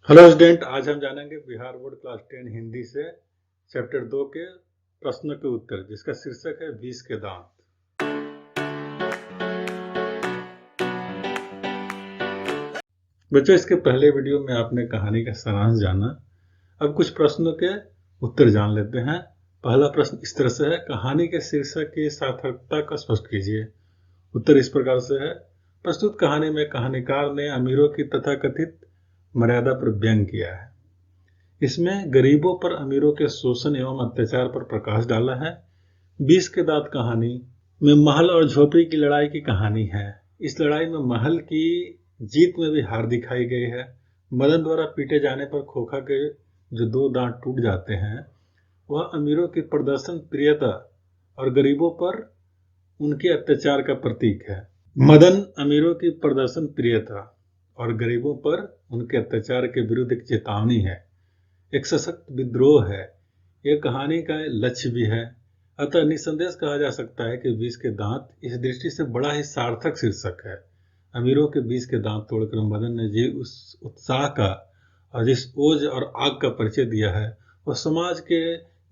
Hello student, आज हम जानेंगे बिहार बोर्ड क्लास 10 हिंदी से चैप्टर 2 के प्रश्नों के उत्तर, जिसका शीर्षक है 20 के दांत। बच्चों, इसके पहले वीडियो में आपने कहानी का सारांश जाना। अब कुछ प्रश्नों के उत्तर जान लेते हैं। पहला प्रश्न इस तरह से है, कहानी के शीर्षक की सार्थकता को स्पष्ट कीजिए। उत्तर इस प्रकार से है, प्रस्तुत कहानी में कहानीकार ने अमीरों की तथाकथित मर्यादा पर व्यंग किया है। इसमें गरीबों पर अमीरों के शोषण एवं अत्याचार पर प्रकाश डाला है। 20 के दांत कहानी में महल और झोपड़ी की लड़ाई की कहानी है। इस लड़ाई में महल की जीत में भी हार दिखाई गई है। मदन द्वारा पीटे जाने पर खोखा के जो 2 दांत टूट जाते हैं, वह अमीरों की प्रदर्शन प्रियता और गरीबों पर उनके अत्याचार का प्रतीक है। मदन अमीरों की प्रदर्शन प्रियता और गरीबों पर उनके अत्याचार के विरुद्ध एक चेतावनी है, एक सशक्त विद्रोह है। यह कहानी का लक्ष्य भी है। अतः निसंदेह कहा जा सकता है कि 20 के दांत इस दृष्टि से बड़ा ही सार्थक शीर्षक है। अमीरों के 20 के दांत तोड़कर मदन ने जी उस उत्साह का और जिस ओज और आग का परिचय दिया है, वह समाज के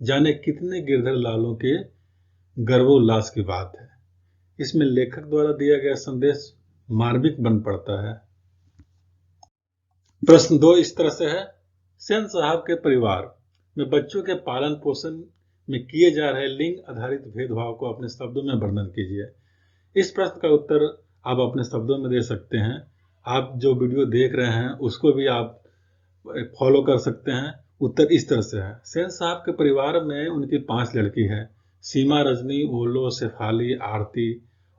जाने कितने गिरधर लालों के गर्वोल्लास की बात है। इसमें लेखक द्वारा दिया गया संदेश मार्मिक बन पड़ता है। प्रश्न 2 इस तरह से है, सेन साहब के परिवार में बच्चों के पालन पोषण में किए जा रहे लिंग आधारित भेदभाव को अपने शब्दों में वर्णन कीजिए। इस प्रश्न का उत्तर आप अपने शब्दों में दे सकते हैं। आप जो वीडियो देख रहे हैं उसको भी आप फॉलो कर सकते हैं। उत्तर इस तरह से है, सेन साहब के परिवार में उनकी 5 लड़की है, सीमा, रजनी, ओलो, शेफाली, आरती,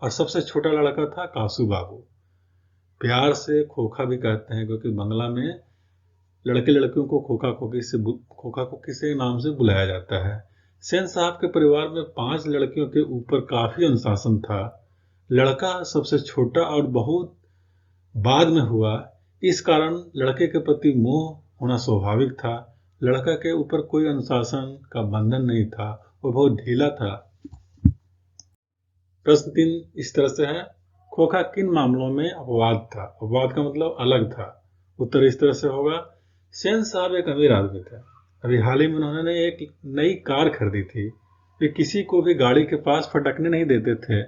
और सबसे छोटा लड़का था कासू बाबू। प्यार से खोखा भी कहते हैं, क्योंकि बंगला में लड़के लड़कियों को खोखा खोखी से नाम से बुलाया जाता है। सेन साहब के परिवार में 5 लड़कियों के ऊपर काफी अनुशासन था। लड़का सबसे छोटा और बहुत बाद में हुआ, इस कारण लड़के के प्रति मोह होना स्वाभाविक था। लड़का के ऊपर कोई अनुशासन का बंधन नहीं था, वो बहुत ढीला था। प्रश्न 3 इस तरह से है, खोखा किन मामलों में अपवाद था? अपवाद का मतलब अलग था। उत्तर इस तरह से होगा, सेन साहब एक अमीर आदमी थे। अभी हाल ही में उन्होंने एक नई कार खरीदी थी। वे किसी को भी गाड़ी के पास फटकने नहीं देते थे।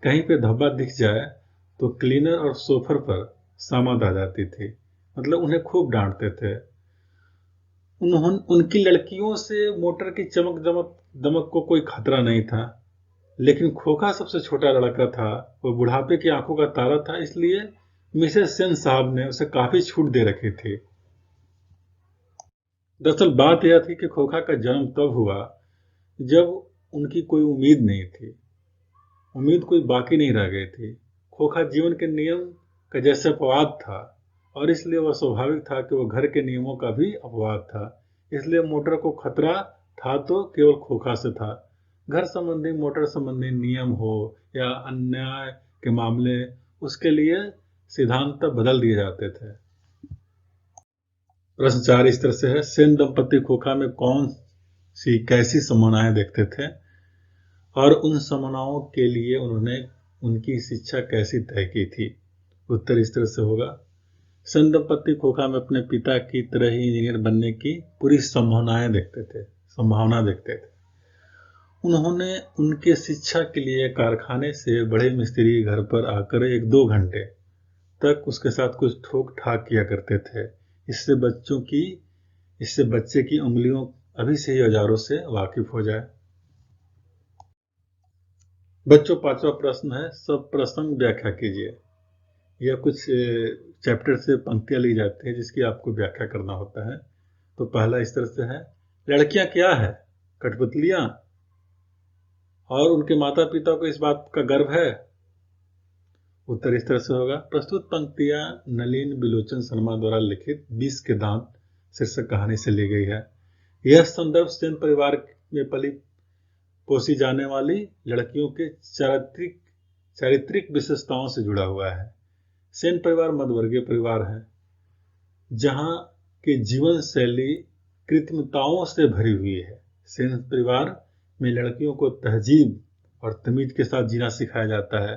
कहीं पे धब्बा दिख जाए तो क्लीनर और सोफर पर सामत आ जाती थी, मतलब उन्हें खूब डांटते थे। उनकी लड़कियों से मोटर की चमक दमक को कोई खतरा नहीं था। लेकिन खोखा सबसे छोटा लड़का था, वो बुढ़ापे की आंखों का तारा था, इसलिए मिसेस सेन साहब ने उसे काफी छूट दे रखी थी। दरअसल बात यह थी कि खोखा का जन्म तब हुआ जब उनकी कोई उम्मीद नहीं थी, उम्मीद कोई बाकी नहीं रह गई थी। खोखा जीवन के नियम का जैसे अपवाद था, और इसलिए वह स्वाभाविक था कि वह घर के नियमों का भी अपवाद था। इसलिए मोटर को खतरा था तो केवल खोखा से था। घर संबंधी, मोटर संबंधी नियम हो या अन्याय के मामले, उसके लिए सिद्धांत बदल दिए जाते थे। प्रश्न 4 इस तरह से है, सेन दंपति खोखा में कौन सी कैसी संभावनाएं देखते थे और उन संभावनाओं के लिए उन्होंने उनकी शिक्षा कैसी तय की थी? उत्तर इस तरह से होगा, सेन दंपति खोखा में अपने पिता की तरह ही इंजीनियर बनने की पूरी संभावना देखते थे। उन्होंने उनके शिक्षा के लिए कारखाने से बड़े मिस्त्री घर पर आकर 1-2 घंटे तक उसके साथ कुछ ठोक ठाक किया करते थे। इससे बच्चे की उंगलियों अभी से ही औजारों से वाकिफ हो जाए। बच्चों, 5वां प्रश्न है, सब प्रसंग व्याख्या कीजिए। यह कुछ चैप्टर से पंक्तियां ली जाती है जिसकी आपको व्याख्या करना होता है। तो पहला इस तरह से है, लड़कियां क्या है? कठपुतलियां? और उनके माता पिता को इस बात का गर्व है? उत्तर इस तरह से होगा, प्रस्तुत पंक्तियां नलिन बिलोचन शर्मा द्वारा लिखित 20 के दांत शीर्षक कहानी से ली गई है। यह संदर्भ सेन परिवार में पली पोसी जाने वाली लड़कियों के चारित्रिक विशेषताओं से जुड़ा हुआ है। सेन परिवार मध्यवर्गीय परिवार है, जहां के जीवन शैली कृत्रिमताओं से भरी हुई है। सेन परिवार में लड़कियों को तहजीब और तमीज के साथ जीना सिखाया जाता है।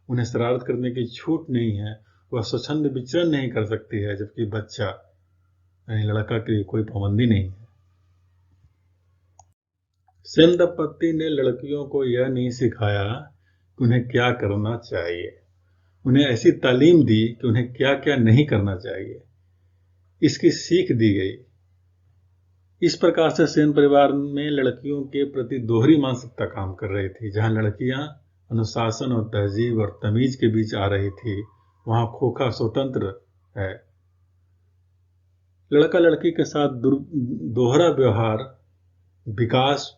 उन्हें शरारत करने की छूट नहीं है, वह स्वच्छंद विचरण नहीं कर सकती है, जबकि बच्चा यानी लड़का के लिए कोई पाबंदी नहीं है। सेन दंपत्ति ने लड़कियों को यह नहीं सिखाया कि उन्हें क्या करना चाहिए, उन्हें ऐसी तालीम दी कि उन्हें क्या क्या नहीं करना चाहिए, इसकी सीख दी गई। इस प्रकार से सेन परिवार में लड़कियों के प्रति दोहरी मानसिकता काम कर रही थी। जहां लड़कियां अनुशासन और तहजीब और तमीज के बीच आ रही थी, वहां खोखा स्वतंत्र है। लड़का लड़की के साथ दोहरा व्यवहार विकास,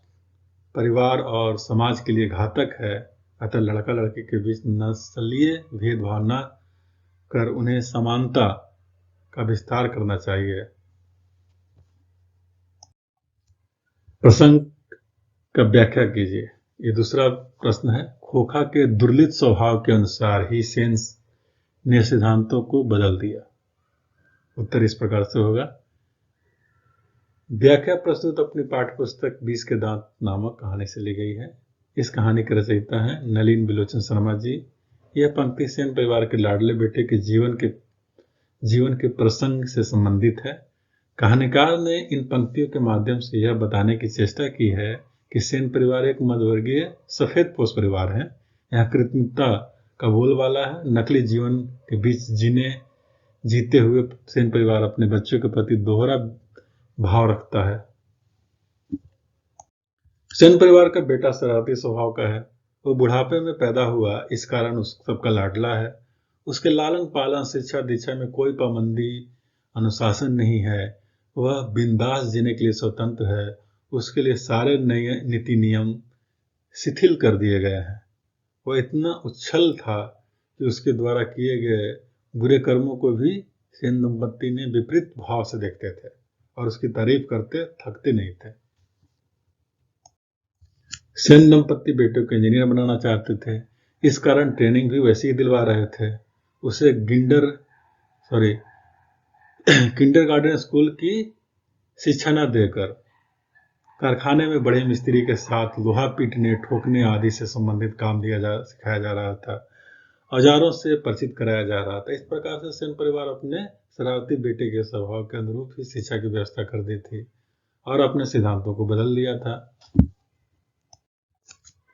परिवार और समाज के लिए घातक है। अतः लड़का लड़की के बीच नस्लीय भेदभाव न कर उन्हें समानता का विस्तार करना चाहिए। प्रसंग का व्याख्या कीजिए। ये दूसरा प्रश्न है। खोखा के दुर्लित स्वभाव के अनुसार ही सेन ने सिद्धांतों को बदल दिया। उत्तर इस प्रकार से होगा। व्याख्या प्रस्तुत अपनी पाठ्यपुस्तक 20 के दांत नामक कहानी से ली गई है। इस कहानी के रचयिता हैं नलिन बिलोचन शर्मा जी। यह पंक्ति सेन परिवार के लाडले बेटे के जीवन के प्रसंग से संबंधित है। कहानीकार ने इन पंक्तियों के माध्यम से यह बताने की चेष्टा की है कि सेन परिवार एक मध्यवर्गीय सफेद पोष परिवार है। यहाँ कृत्रिमता का बोलबाला है। नकली जीवन के बीच जीते हुए सेन परिवार अपने बच्चों के प्रति दोहरा भाव रखता है। सेन परिवार का बेटा शरारती स्वभाव का है। वो बुढ़ापे में पैदा हुआ, इस कारण उस सबका लाडला है। उसके लालन पालन, शिक्षा दीक्षा में कोई पाबंदी अनुशासन नहीं है। वह बिंदास जीने के लिए स्वतंत्र है। उसके लिए सारे नए नीति नियम शिथिल कर दिए गए हैं। वह इतना उच्छल था कि उसके द्वारा किए गए बुरे कर्मों को भी सेन दंपत्ति ने विपरीत भाव से देखते थे और उसकी तारीफ करते थकते नहीं थे। सेन दंपत्ति बेटे को इंजीनियर बनाना चाहते थे। इस कारण ट्रेनिंग भी वैसे ही दिलवा रहे थे। उसे किंडरगार्टन स्कूल की शिक्षा न देकर कारखाने में बड़े मिस्त्री के साथ लोहा पीटने, ठोकने आदि से संबंधित काम सिखाया जा रहा था। औजारों से परिचित कराया जा रहा था। इस प्रकार से सेन परिवार अपने शरारती बेटे के स्वभाव के अनुरूप ही शिक्षा की व्यवस्था कर दी थी और अपने सिद्धांतों को बदल लिया था।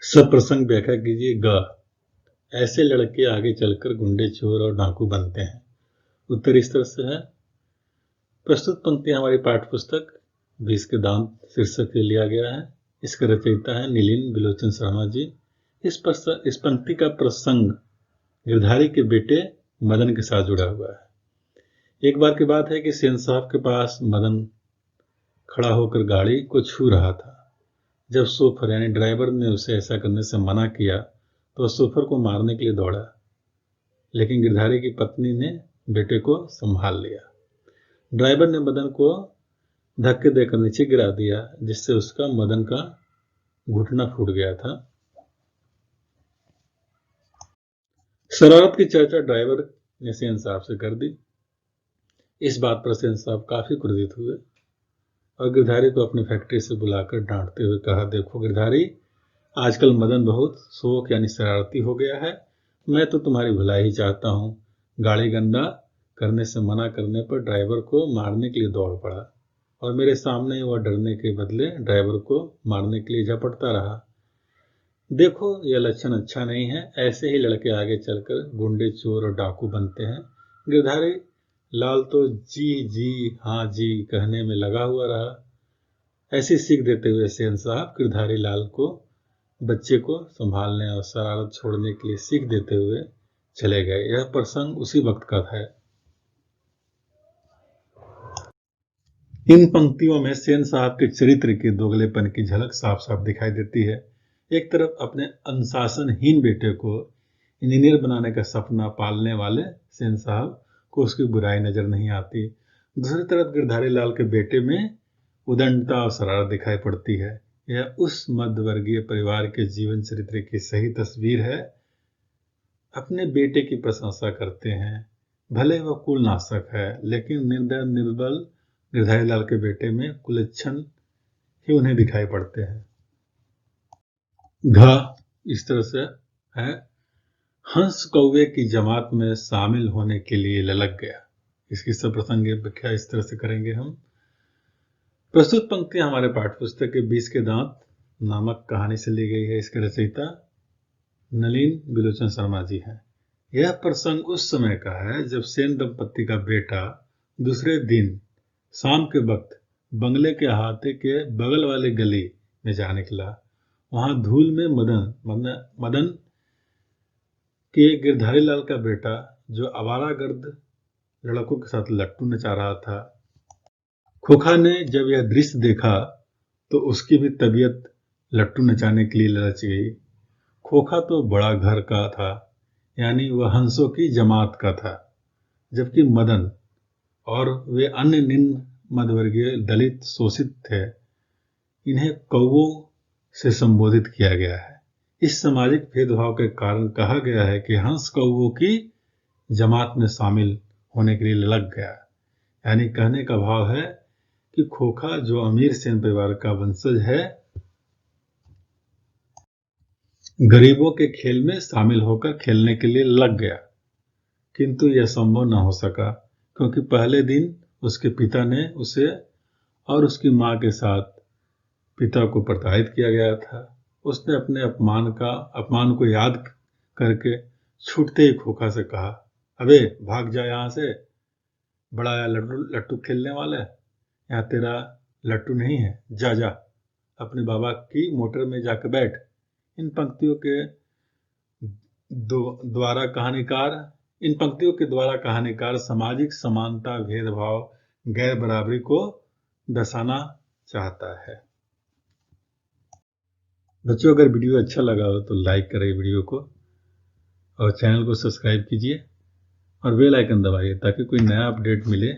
सब प्रसंग व्याख्या कीजिए। ग ऐसे लड़के आगे चलकर गुंडे, चोर और डाकू बनते हैं। उत्तर इस तरह से है। प्रस्तुत पंक्ति हमारी पाठ्यपुस्तक 20 के दांत शीर्षक से लिया गया है। इसके रचयिता है नलिन बिलोचन शर्मा जी। इस पंक्ति का प्रसंग गिरधारी के बेटे मदन के साथ जुड़ा हुआ है। एक बार की बात है कि सेन साहब के पास मदन खड़ा होकर गाड़ी को छू रहा था। जब शोफर यानी ड्राइवर ने उसे ऐसा करने से मना किया तो शोफर को मारने के लिए दौड़ा, लेकिन गिरधारी की पत्नी ने बेटे को संभाल लिया। ड्राइवर ने मदन को धक्के देकर नीचे गिरा दिया, जिससे उसका मदन का घुटना फूट गया था। शरारत की चर्चा ड्राइवर ने सेन साहब से कर दी। इस बात पर सेन साहब काफी क्रोधित हुए और गिरधारी को अपनी फैक्ट्री से बुलाकर डांटते हुए कहा, देखो गिरधारी, आजकल मदन बहुत शोक यानी शरारती हो गया है। मैं तो तुम्हारी भलाई ही चाहता हूँ। गाड़ी गंदा करने से मना करने पर ड्राइवर को मारने के लिए दौड़ पड़ा और मेरे सामने ही वह डरने के बदले ड्राइवर को मारने के लिए झपटता रहा। देखो, यह लक्षण अच्छा नहीं है। ऐसे ही लड़के आगे चलकर गुंडे, चोर और डाकू बनते हैं। गिरधारी लाल तो जी हाँ जी कहने में लगा हुआ रहा। ऐसी सीख देते हुए सेन साहब गिरधारी लाल को बच्चे को संभालने और शरारत छोड़ने के लिए सीख देते हुए चले गए। यह प्रसंग उसी वक्त का है। इन पंक्तियों में सेन साहब के चरित्र के दोगलेपन की झलक साफ साफ दिखाई देती है। एक तरफ अपने अनुशासनहीन बेटे को इंजीनियर बनाने का सपना पालने वाले सेन साहब को उसकी बुराई नजर नहीं आती। दूसरी तरफ गिरधारी लाल के बेटे में उदंडता और शरारत दिखाई पड़ती है। यह उस मध्यवर्गीय परिवार के जीवन चरित्र की सही तस्वीर है। अपने बेटे की प्रशंसा करते हैं, भले वह कुलनाशक है, लेकिन निर्दय निर्बल गिरधारी लाल के बेटे में कुलच्छन ही उन्हें दिखाई पड़ते हैं। घ इस तरह से है। हंस कौवे की जमात में शामिल होने के लिए ललक गया। इसकी सप्रसंग व्याख्या इस तरह से करेंगे हम। प्रस्तुत पंक्तियां हमारे पाठ्यपुस्तक के 20 के दांत नामक कहानी से ली गई है। इसके रचयिता नलिन बिलोचन शर्मा जी हैं। यह प्रसंग उस समय का है जब सेन दंपत्ति का बेटा दूसरे दिन शाम के वक्त बंगले के अहाते के बगल वाले गली में जा निकला। वहां धूल में मदन के गिरधारी लाल का बेटा, जो आवारागर्द लड़कों के साथ लट्टू नचा रहा था। खोखा ने जब यह दृश्य देखा तो उसकी भी तबीयत लट्टू नचाने के लिए ललच गई। खोखा तो बड़ा घर का था, यानी वह हंसों की जमात का था, जबकि मदन और वे अन्य निम्न मध्यवर्गीय दलित शोषित थे। इन्हें कौवों से संबोधित किया गया है। इस सामाजिक भेदभाव के कारण कहा गया है कि हंस कौवों की जमात में शामिल होने के लिए लग गया। यानी कहने का भाव है कि खोखा, जो अमीर सेन परिवार का वंशज है, गरीबों के खेल में शामिल होकर खेलने के लिए लग गया। किंतु यह संभव न हो सका, क्योंकि पहले दिन उसके पिता ने उसे और उसकी मां के साथ पिता को प्रताड़ित किया गया था। उसने अपने अपमान को याद करके छूटते ही खोखा से कहा, अबे भाग जा यहां से, बड़ा लट्टू खेलने वाला है, यहाँ तेरा लट्टू नहीं है, जा जा अपने बाबा की मोटर में जाकर बैठ। इन पंक्तियों के द्वारा कहानीकार सामाजिक समानता, भेदभाव, गैर बराबरी को दर्शाना चाहता है। बच्चों, अगर वीडियो अच्छा लगा हो तो लाइक करें वीडियो को और चैनल को सब्सक्राइब कीजिए और बेल आइकन दबाइए, ताकि कोई नया अपडेट मिले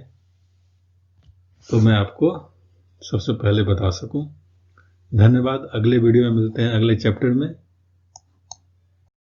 तो मैं आपको सबसे पहले बता सकूं। धन्यवाद। अगले वीडियो में मिलते हैं, अगले चैप्टर में।